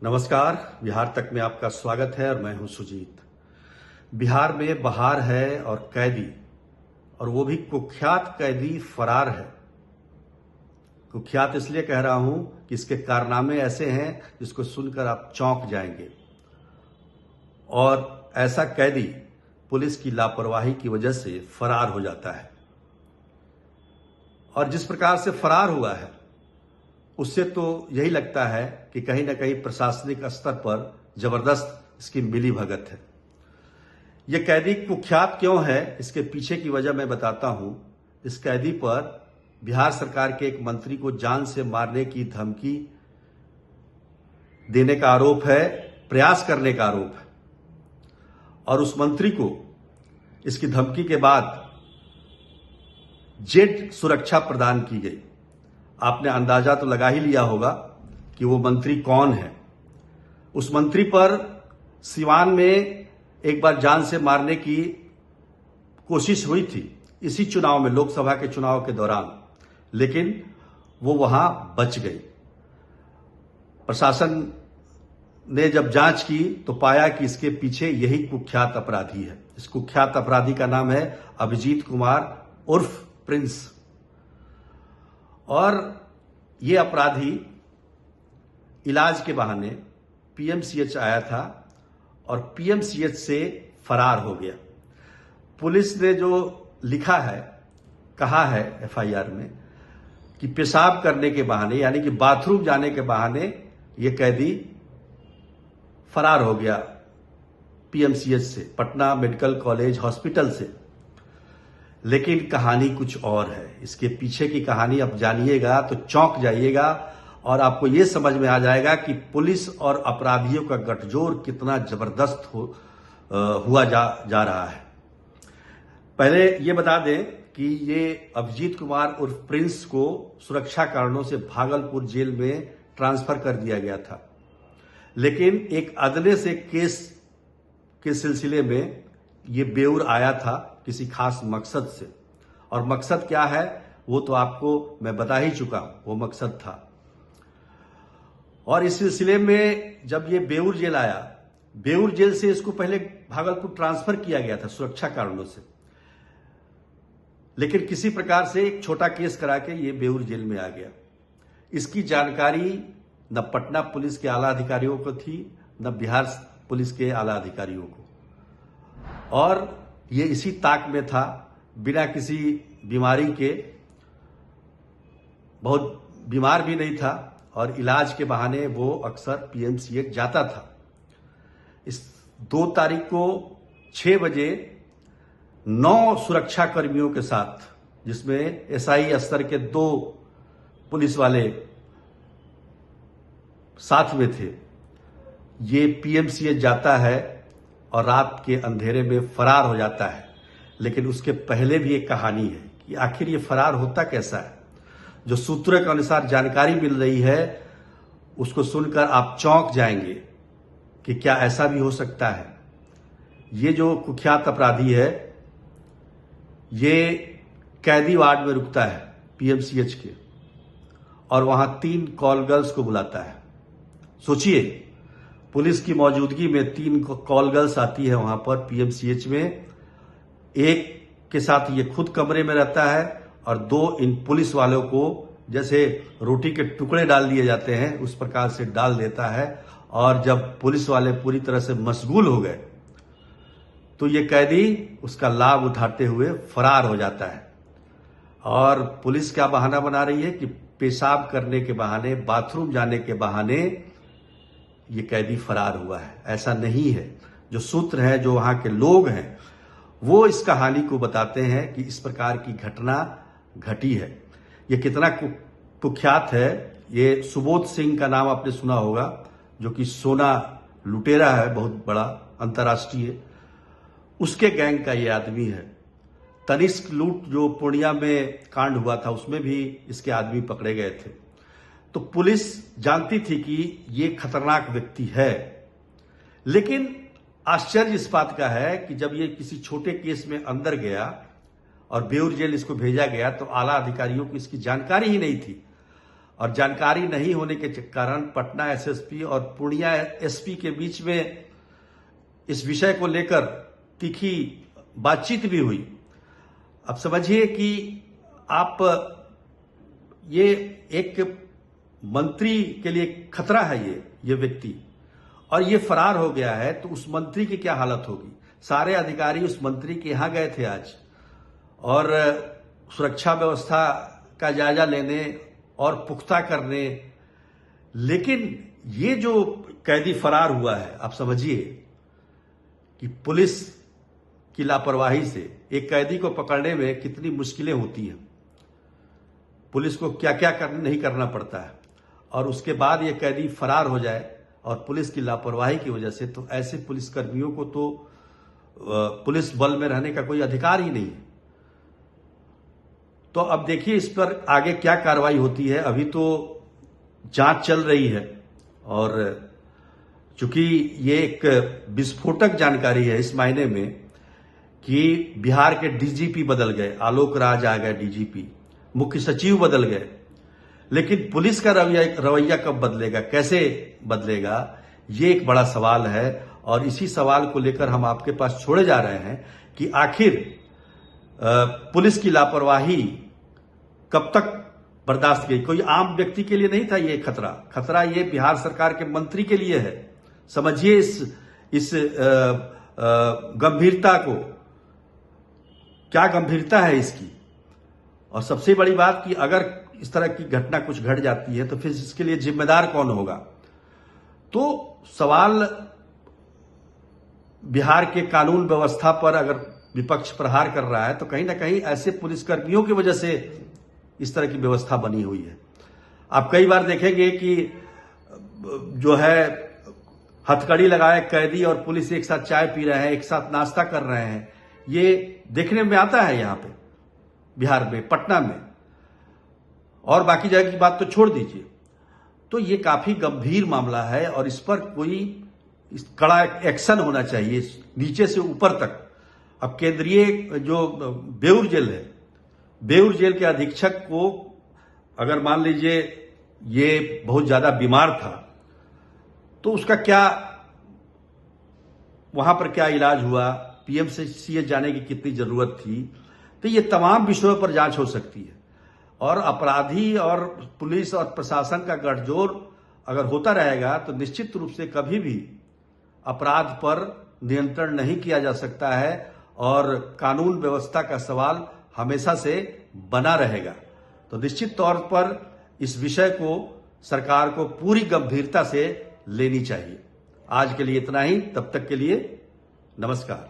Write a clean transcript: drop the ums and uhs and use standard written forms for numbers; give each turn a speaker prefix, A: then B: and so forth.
A: नमस्कार। बिहार तक में आपका स्वागत है और मैं हूं सुजीत। बिहार में बहार है और कैदी, और वो भी कुख्यात कैदी फरार है। कुख्यात इसलिए कह रहा हूं कि इसके कारनामे ऐसे हैं जिसको सुनकर आप चौंक जाएंगे। और ऐसा कैदी पुलिस की लापरवाही की वजह से फरार हो जाता है, और जिस प्रकार से फरार हुआ है उससे तो यही लगता है कि कहीं ना कहीं प्रशासनिक स्तर पर जबरदस्त इसकी मिली भगत है। यह कैदी कुख्यात क्यों है, इसके पीछे की वजह मैं बताता हूं। इस कैदी पर बिहार सरकार के एक मंत्री को जान से मारने की धमकी देने का आरोप है, प्रयास करने का आरोप है। और उस मंत्री को इसकी धमकी के बाद जेड सुरक्षा प्रदान की गई। आपने अंदाजा तो लगा ही लिया होगा कि वो मंत्री कौन है। उस मंत्री पर सिवान में एक बार जान से मारने की कोशिश हुई थी, इसी चुनाव में, लोकसभा के चुनाव के दौरान, लेकिन वो वहां बच गई। प्रशासन ने जब जांच की तो पाया कि इसके पीछे यही कुख्यात अपराधी है। इस कुख्यात अपराधी का नाम है अभिजीत कुमार उर्फ प्रिंस। और ये अपराधी इलाज के बहाने पीएमसीएच आया था और पीएमसीएच से फरार हो गया। पुलिस ने जो लिखा है, कहा है एफआईआर में कि पेशाब करने के बहाने, यानी कि बाथरूम जाने के बहाने, ये कैदी फरार हो गया पीएमसीएच से, पटना मेडिकल कॉलेज हॉस्पिटल से। लेकिन कहानी कुछ और है। इसके पीछे की कहानी आप जानिएगा तो चौंक जाइएगा, और आपको यह समझ में आ जाएगा कि पुलिस और अपराधियों का गठजोड़ कितना जबरदस्त हुआ जा रहा है। पहले ये बता दें कि ये अभिजीत कुमार उर्फ प्रिंस को सुरक्षा कारणों से भागलपुर जेल में ट्रांसफर कर दिया गया था, लेकिन एक अदले से केस के सिलसिले में ये बेऊर आया था किसी खास मकसद से। और मकसद क्या है वो तो आपको मैं बता ही चुका हूं। वो मकसद था, और इस सिलसिले में जब ये बेऊर जेल आया, बेऊर जेल से इसको पहले भागलपुर ट्रांसफर किया गया था सुरक्षा कारणों से, लेकिन किसी प्रकार से एक छोटा केस करा के ये बेऊर जेल में आ गया। इसकी जानकारी न पटना पुलिस के आला अधिकारियों को थी, न बिहार पुलिस के आला अधिकारियों को, और ये इसी ताक में था, बिना किसी बीमारी के, बहुत बीमार भी नहीं था, और इलाज के बहाने वो अक्सर पीएमसीएच जाता था। इस 2 तारीख को 6 बजे 9 सुरक्षा कर्मियों के साथ, जिसमें एसआई स्तर के 2 पुलिस वाले साथ में थे, ये पीएमसीएच जाता है और रात के अंधेरे में फरार हो जाता है। लेकिन उसके पहले भी एक कहानी है कि आखिर ये फरार होता कैसा है। जो सूत्रों के अनुसार जानकारी मिल रही है उसको सुनकर आप चौंक जाएंगे कि क्या ऐसा भी हो सकता है। ये जो कुख्यात अपराधी है, ये कैदी वार्ड में रुकता है पीएमसीएच के, और वहां 3 कॉल गर्ल्स को बुलाता है। सोचिए, पुलिस की मौजूदगी में 3 कॉल गर्ल्स आती है वहां पर पीएमसीएच में। एक के साथ ये खुद कमरे में रहता है, और 2 इन पुलिस वालों को जैसे रोटी के टुकड़े डाल दिए जाते हैं उस प्रकार से डाल देता है। और जब पुलिस वाले पूरी तरह से मशगूल हो गए तो ये कैदी उसका लाभ उठाते हुए फरार हो जाता है। और पुलिस क्या बहाना बना रही है कि पेशाब करने के बहाने, बाथरूम जाने के बहाने ये कैदी फरार हुआ है। ऐसा नहीं है। जो सूत्र है, जो वहां के लोग हैं, वो इस कहानी को बताते हैं कि इस प्रकार की घटना घटी है। ये कितना कुख्यात है। ये सुबोध सिंह का नाम आपने सुना होगा, जो कि सोना लुटेरा है, बहुत बड़ा अंतर्राष्ट्रीय, उसके गैंग का ये आदमी है। तनिष्क लूट जो पूर्णिया में कांड हुआ था, उसमें भी इसके आदमी पकड़े गए थे। तो पुलिस जानती थी कि ये खतरनाक व्यक्ति है। लेकिन आश्चर्य इस बात का है कि जब ये किसी छोटे केस में अंदर गया और बेऊर जेल इसको भेजा गया तो आला अधिकारियों को इसकी जानकारी ही नहीं थी। और जानकारी नहीं होने के कारण पटना एसएसपी और पूर्णिया एसपी के बीच में इस विषय को लेकर तीखी बातचीत भी हुई। अब समझिए कि आप ये एक मंत्री के लिए खतरा है ये व्यक्ति, और ये फरार हो गया है, तो उस मंत्री की क्या हालत होगी। सारे अधिकारी उस मंत्री के यहां गए थे आज, और सुरक्षा व्यवस्था का जायजा लेने और पुख्ता करने, लेकिन ये जो कैदी फरार हुआ है, आप समझिए कि पुलिस की लापरवाही से एक कैदी को पकड़ने में कितनी मुश्किलें होती हैं। पुलिस को क्या क्या नहीं करना पड़ता है, और उसके बाद ये कैदी फरार हो जाए और पुलिस की लापरवाही की वजह से, तो ऐसे पुलिसकर्मियों को तो पुलिस बल में रहने का कोई अधिकार ही नहीं है। तो अब देखिए इस पर आगे क्या कार्रवाई होती है। अभी तो जांच चल रही है, और चूंकि ये एक विस्फोटक जानकारी है इस मायने में कि बिहार के डीजीपी बदल गए, आलोक राज आ गए डीजीपी, मुख्य सचिव बदल गए, लेकिन पुलिस का रवैया कब बदलेगा, कैसे बदलेगा, ये एक बड़ा सवाल है। और इसी सवाल को लेकर हम आपके पास छोड़े जा रहे हैं कि आखिर पुलिस की लापरवाही कब तक बर्दाश्त की। कोई आम व्यक्ति के लिए नहीं था ये खतरा ये बिहार सरकार के मंत्री के लिए है। समझिए इस गंभीरता को, क्या गंभीरता है इसकी। और सबसे बड़ी बात कि अगर इस तरह की घटना कुछ घट जाती है तो फिर इसके लिए जिम्मेदार कौन होगा। तो सवाल बिहार के कानून व्यवस्था पर अगर विपक्ष प्रहार कर रहा है, तो कहीं ना कहीं ऐसे पुलिसकर्मियों की वजह से इस तरह की व्यवस्था बनी हुई है। आप कई बार देखेंगे कि जो है हथकड़ी लगाए कैदी और पुलिस एक साथ चाय पी रहे हैं, एक साथ नाश्ता कर रहे हैं, ये देखने में आता है यहाँ पे बिहार में, पटना में, और बाकी जगह की बात तो छोड़ दीजिए। तो ये काफी गंभीर मामला है, और इस पर कोई कड़ा एक्शन होना चाहिए नीचे से ऊपर तक। अब केंद्रीय जो बेउर जेल है, बेउर जेल के अधीक्षक को अगर मान लीजिए ये बहुत ज्यादा बीमार था, तो उसका क्या, वहां पर क्या इलाज हुआ, पीएमसीएच जाने की कितनी जरूरत थी। तो ये तमाम विषयों पर जांच हो सकती है, और अपराधी और पुलिस और प्रशासन का गठजोड़ अगर होता रहेगा तो निश्चित रूप से कभी भी अपराध पर नियंत्रण नहीं किया जा सकता है, और कानून व्यवस्था का सवाल हमेशा से बना रहेगा। तो निश्चित तौर पर इस विषय को सरकार को पूरी गंभीरता से लेनी चाहिए। आज के लिए इतना ही, तब तक के लिए नमस्कार।